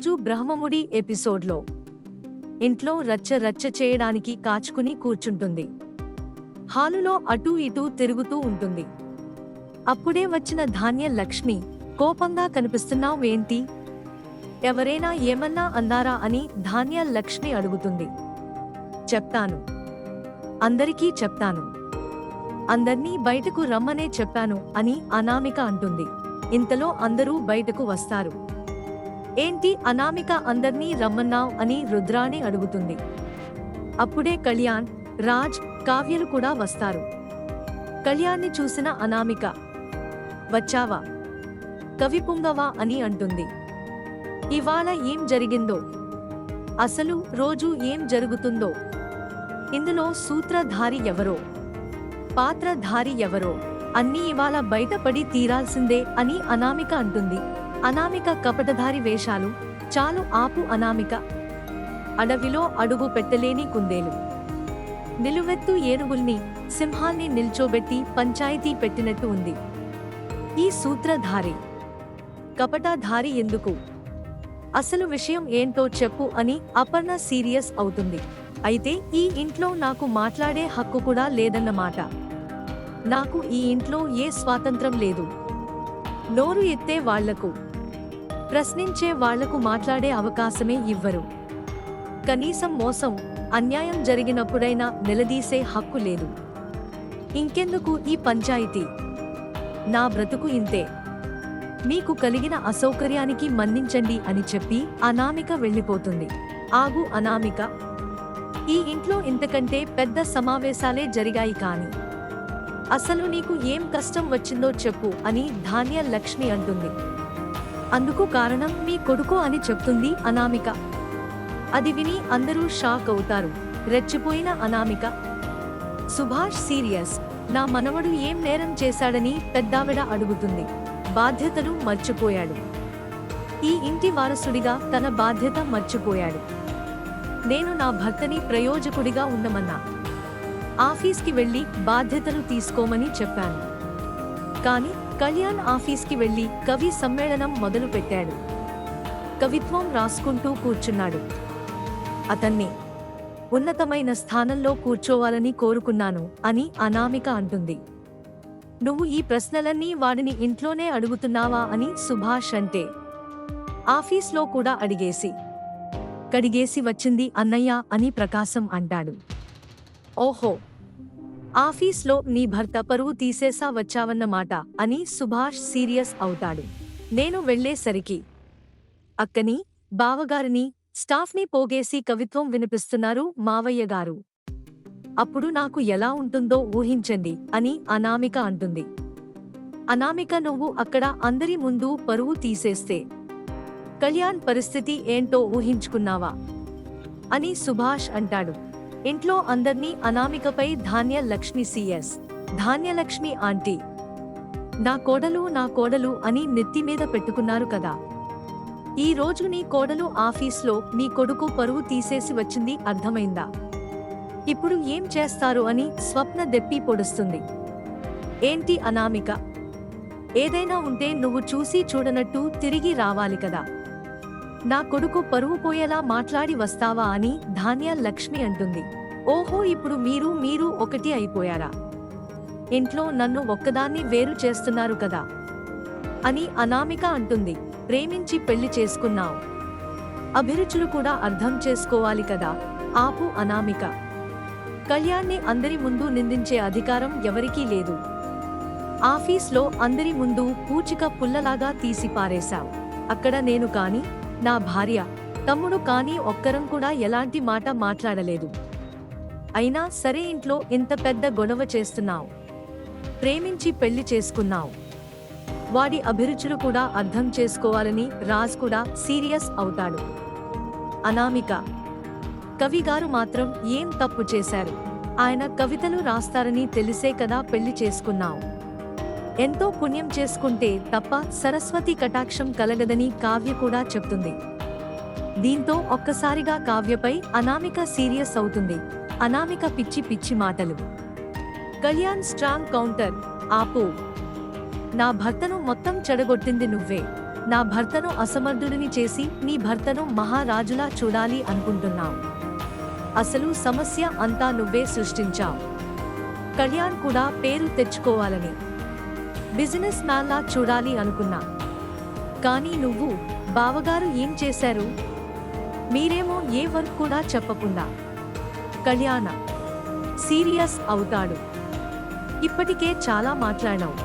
ఈరోజు బ్రహ్మముడి ఎపిసోడ్లో ఇంట్లో రచ్చ చేయడానికి కాచుకుని కూర్చుంటుంది. హాలులో అటూ ఇటూ తిరుగుతూ ఉంటుంది. అప్పుడే వచ్చిన ధాన్య లక్ష్మి కోపంగా కనిపిస్తున్నావేంటి, ఎవరైనా ఏమన్నా అన్నారా అని ధాన్య లక్ష్మి అడుగుతుంది. చెప్తాను, అందరికీ చెప్తాను, అందర్నీ బయటకు రమ్మనే చెప్పాను అని అనామిక అంటుంది. ఇంతలో అందరూ బయటకు వస్తారు. ఏంటి అనామిక, అందర్నీ రమ్మన్నావ్ అని రుద్రాణి అడుగుతుంది. అప్పుడే కళ్యాణ్, రాజ్, కావ్యలు కూడా వస్తారు. కళ్యాణ్ని చూసిన అనామిక, వచ్చావా కవిపుంగవా అని అంటుంది. ఇవాళ ఏం జరిగిందో, అసలు రోజు ఏం జరుగుతుందో, ఇందులో సూత్రధారి ఎవరో పాత్రధారి ఎవరో అన్నీ ఇవాళ బయటపడి తీరాల్సిందే అని అనామిక అంటుంది. అనామిక కపటధారి వేషాలు చాలు ఆపు అనామిక. అడవిలో అడుగు పెట్టలేని కుందేలు నిలువెత్తు ఏనుగుల్ని, సింహాల్ని నిల్చోబెట్టి పంచాయతీ పెట్టినట్టు ఉంది. ఈ సూత్రధారి కపటధారి ఎందుకు, అసలు విషయం ఏంటో చెప్పు అని అపర్ణ సీరియస్ అవుతుంది. అయితే ఈ ఇంట్లో నాకు మాట్లాడే హక్కు కూడా లేదన్నమాట. నాకు ఈ ఇంట్లో ఏ స్వాతంత్రం లేదు. నోరు ఎత్తే వాళ్లకు, ప్రశ్నించే వాళ్లకు మాట్లాడే అవకాశమే ఇవ్వరు. కనీసం మోసం, అన్యాయం జరిగినప్పుడైనా నిలదీసే హక్కు లేదు. ఇంకెందుకు ఈ పంచాయితీ, నా బ్రతుకు ఇంతే, మీకు కలిగిన అసౌకర్యానికి మన్నించండి అని చెప్పి అనామిక వెళ్ళిపోతుంది. ఆగు అనామిక, ఈ ఇంట్లో ఇంతకంటే పెద్ద సమావేశాలే జరిగాయి కాని అసలు నీకు ఏం కష్టం వచ్చిందో చెప్పు అని ధాన్య లక్ష్మి అంటుంది. అందుకు కారణం మీ కొడుకు అని చెప్తుంది అనామిక. అది విని అందరూ షాక్ అవుతారు. రెచ్చిపోయిన అనామిక, సుభాష్ సీరియస్, నా మనవడు ఏం నేరం చేశాడని పెద్దావిడ అడుగుతుంది. బాధ్యతలు మర్చిపోయాడు, ఈ ఇంటి వారసుడిగా తన బాధ్యత మర్చిపోయాడు. నేను నా భర్తని ప్రయోజకుడిగా ఉండమన్నా, ఆఫీస్కి వెళ్లి బాధ్యతలు తీసుకోమని చెప్పాను. కాని కళ్యాణ్ ఆఫీస్కి వెళ్లి కవి సమ్మేళనం మొదలు పెట్టాడు. కవిత్వం రాసుకుంటూ కూర్చున్నాడు. అతన్ని ఉన్నతమైన స్థానంలో కూర్చోవాలని కోరుకున్నాను అని అనామిక అంటుంది. నువ్వు ఈ ప్రశ్నలన్నీ వాడిని ఇంట్లోనే అడుగుతున్నావా అని సుభాష్ అంటే, ఆఫీస్లో కూడా కడిగేసి వచ్చింది అన్నయ్య అని ప్రకాశం అంటాడు. ఓహో, ఆఫీస్లో నీ భర్త పరువు తీసేసా వచ్చావన్నమాట అని సుభాష్ సీరియస్ అవుతాడు. నేను వెళ్లేసరికి అక్కని, బావగారిని, స్టాఫ్ని పోగేసి కవిత్వం వినిపిస్తున్నారు మావయ్య గారు. అప్పుడు నాకు ఎలా ఉంటుందో ఊహించండి అని అనామిక అంటుంది. అనామిక, నువ్వు అక్కడ అందరి ముందు పరువు తీసేస్తే కళ్యాణ్ పరిస్థితి ఏంటో ఊహించుకున్నావా అని సుభాష్ అంటాడు. ఇంట్లో అందర్నీ అనామికపై ధాన్య లక్ష్మి సీఎస్, ధాన్యలక్ష్మి ఆంటీ, నా కోడలు అని నెత్తిమీద పెట్టుకున్నారు కదా. ఈ రోజు నీ కోడలు ఆఫీస్లో మీ కొడుకు పరువు తీసేసి వచ్చింది అర్థమైందా? ఇప్పుడు ఏం చేస్తారు అని స్వప్న దెప్పి పొడుస్తుంది. ఏంటి అనామిక, ఏదైనా ఉంటే నువ్వు చూసి చూడనట్టు తిరిగి రావాలి కదా. నా కొడుకు పరువు పోయేలా మాట్లాడి వస్తావా అని ధాన్య లక్ష్మి అంటుంది. ఓహో, ఇప్పుడు మీరు ఒకటి అయిపోయారా? ఇంట్లో నన్ను ఒక్కదాన్ని వేరు చేస్తున్నారు కదా అని అనామిక అంటుంది. ప్రేమించి పెళ్లి చేసుకున్నావు, అభిరుచులు కూడా అర్థం చేసుకోవాలి కదా. ఆపు అనామిక, కళ్యాణ్ని అందరి ముందు నిందించే అధికారం ఎవరికీ లేదు. ఆఫీస్లో అందరి ముందు పూచిక పుల్లలాగా తీసి పారేశావు. అక్కడ నేను కాని, నా భార్య, తమ్ముడు కానీ ఒక్కరం కూడా ఎలాంటి మాట మాట్లాడలేదు. అయినా సరే, ఇంట్లో ఇంత పెద్ద గొడవ చేస్తున్నావు, ప్రేమించి పెళ్లి చేసుకున్నావు, వాడి అభిరుచులు కూడా అర్థం చేసుకోవాలని రాజ్ కూడా సీరియస్ అవుతాడు. అనామిక, కవిగారు మాత్రం ఏం తప్పు చేశారు? ఆయన కవితలు రాస్తారని తెలిసే కదా పెళ్లి చేసుకున్నావు. ఎంతో పుణ్యం చేసుకుంటే తప్ప సరస్వతి కటాక్షం కలగదని కావ్య కూడా చెప్తుంది. దీంతో ఒక్కసారిగా కావ్యపై అనామిక సీరియస్ అవుతుంది. అనామిక పిచ్చి మాటలు. కళ్యాణ్ స్ట్రాంగ్ కౌంటర్, ఆపు, నా భర్తను మొత్తం చెడగొట్టింది నువ్వే. నా భర్తను అసమర్థుడిని చేసి నీ భర్తను మహారాజులా చూడాలి అనుకుంటున్నావు. అసలు సమస్య అంతా నువ్వే సృష్టించావు. కళ్యాణ్ కూడా పేరు తెచ్చుకోవాలని, బిజినెస్ మ్యాన్లా చూడాలి అనుకున్నా. కానీ నువ్వు, బావగారు ఏం చేశారు? మీరేమో ఏ వర్క్ కూడా చెప్పకుండా. కళ్యాణ సీరియస్ అవుతాడు. ఇప్పటికే చాలా మాట్లాడావు.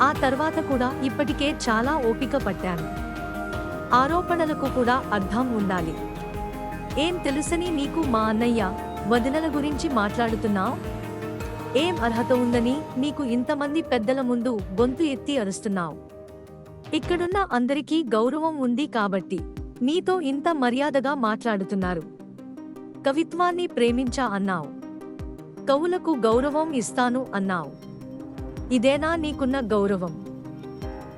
ఆ తర్వాత కూడా ఇప్పటికే చాలా ఓపిక పట్టాను. ఆరోపణలకు కూడా అర్థం ఉండాలి. ఏం తెలుసని నీకు మా అన్నయ్య, వదినల గురించి మాట్లాడుతున్నావు? ఏం అర్హత ఉందని నీకు ఇంతమంది పెద్దల ముందు గొంతు ఎత్తి అరుస్తున్నావు? ఇక్కడున్న అందరికీ గౌరవం ఉంది కాబట్టి నీతో ఇంత మర్యాదగా మాట్లాడుతున్నారు. కవిత్వాన్ని ప్రేమించా అన్నావు. కవులకు గౌరవం ఇస్తాను అన్నావు. ఇదేనా నీకున్న గౌరవం?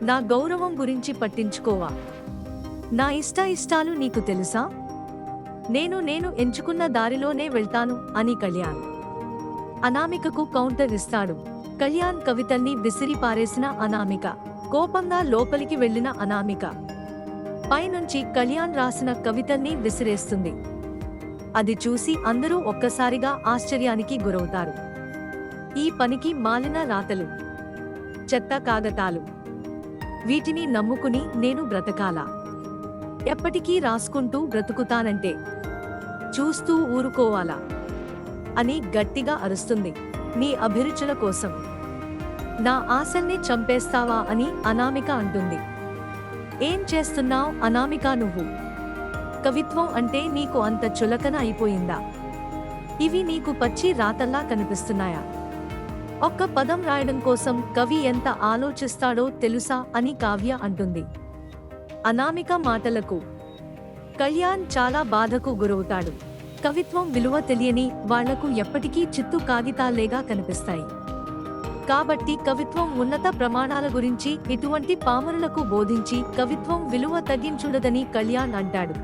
నా గౌరవం గురించి పట్టించుకోవా? నా ఇష్టాలు నీకు తెలుసా? నేను ఎంచుకున్న దారిలోనే వెళ్తాను అని కళ్యాణ్ అనామికకు కౌంటర్ ఇస్తాడు. కళ్యాణ్ కవితల్ని విసిరి పారేసిన అనామిక, కోపంగా లోపలికి వెళ్లిన అనామిక పైనుంచి కళ్యాణ్ రాసిన కవితల్ని విసిరేస్తుంది. అది చూసి అందరూ ఒక్కసారిగా ఆశ్చర్యానికి గురవుతారు. ఈ పనికి మాలిన రాతలు, చెత్త కాగతాలు, వీటిని నమ్ముకుని నేను బ్రతకాలా? ఎప్పటికీ రాసుకుంటూ బ్రతుకుతానంటే చూస్తూ ఊరుకోవాలా అని గట్టిగా అరుస్తుంది. నీ అభిరుచుల కోసం నా ఆశల్ని చంపేస్తావా అని అనామిక అంటుంది. ఏం చేస్తున్నావ్ అనామిక నువ్వు? కవిత్వం అంటే నీకు అంత చులకన అయిపోయిందా? ఇవి నీకు పచ్చి రాతల్లా కనిపిస్తున్నాయా? ఒక్క పదం రాయడం కోసం కవి ఎంత ఆలోచిస్తాడో తెలుసా అని కావ్య అంటుంది. అనామిక మాటలకు కళ్యాణ్ చాలా బాధకు గురవుతాడు. కవిత్వం విలువ తెలియని వాళ్లకు ఎప్పటికీ చిత్తు కాగితాల్లేగా కనిపిస్తాయి. కాబట్టి కవిత్వం ఉన్నత ప్రమాణాల గురించి ఇటువంటి పామరులకు బోధించి కవిత్వం విలువ తగ్గించుడదని కళ్యాణ్ అంటాడు.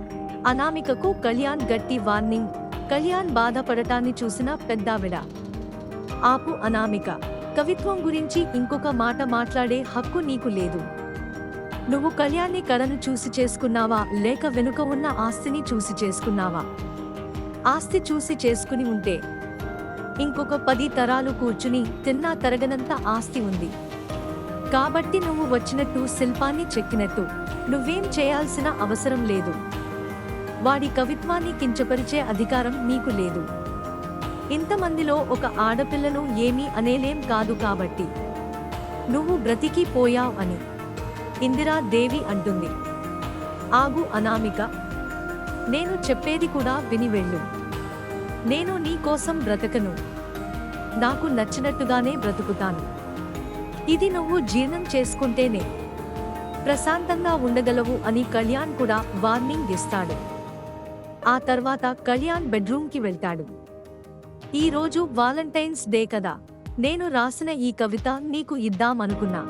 అనామికకు కళ్యాణ్ గట్టి వార్నింగ్. కళ్యాణ్ బాధపడటాన్ని చూసిన పెద్దావిడ, ఆపు అనామిక, కవిత్వం గురించి ఇంకొక మాట మాట్లాడే హక్కు నీకు లేదు. నువ్వు కళ్యాణ్ని కళను చూసి చేసుకున్నావా, లేక వెనుక ఉన్న ఆస్తిని చూసి చేసుకున్నావా? ఆస్తి చూసి చేసుకుని ఉంటే ఇంకొక 10 తరాలు కూర్చుని తిన్నా తరగనంత ఆస్తి ఉంది. కాబట్టి నువ్వు వచ్చినట్టు శిల్పాన్ని చెక్కినట్టు నువ్వేం చేయాల్సిన అవసరం లేదు. వాడి కవిత్వాన్ని కించపరిచే అధికారం నీకు లేదు. ఇంతమందిలో ఒక ఆడపిల్లను ఏమీ అనేలేం కాదు కాబట్టి నువ్వు బ్రతికి పోయావ్ అని ఇందిరాదేవి అంటుంది. ఆగు అనామిక, నేను చెప్పేది కూడా విని వెళ్ళు. నేను నీ కోసం బ్రతకను. నాకు నచ్చినట్టుగానే బ్రతుకుతాను. ఇది నువ్వు జీర్ణం చేసుకుంటేనే ప్రశాంతంగా ఉండగలవు అని కళ్యాణ్ కూడా వార్నింగ్ ఇస్తాడు. ఆ తర్వాత కళ్యాణ్ బెడ్రూమ్కి వెళ్తాడు. ఈ రోజు వాలంటైన్స్ డే కదా, నేను రాసిన ఈ కవిత నీకు ఇద్దామనుకున్నా.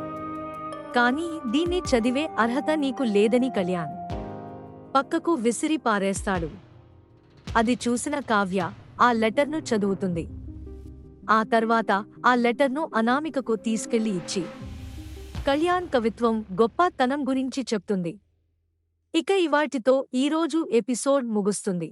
కానీ దీన్ని చదివే అర్హత నీకు లేదని కళ్యాణ్ పక్కకు విసిరి పారేస్తాడు. అది చూసిన కావ్య ఆ లెటర్ను చదువుతుంది. ఆ తర్వాత ఆ లెటర్ను అనామికకు తీసుకెళ్లి ఇచ్చి కళ్యాణ్ కవిత్వం గొప్పతనం గురించి చెప్తుంది. ఇక ఇవాటితో ఈరోజు ఎపిసోడ్ ముగుస్తుంది.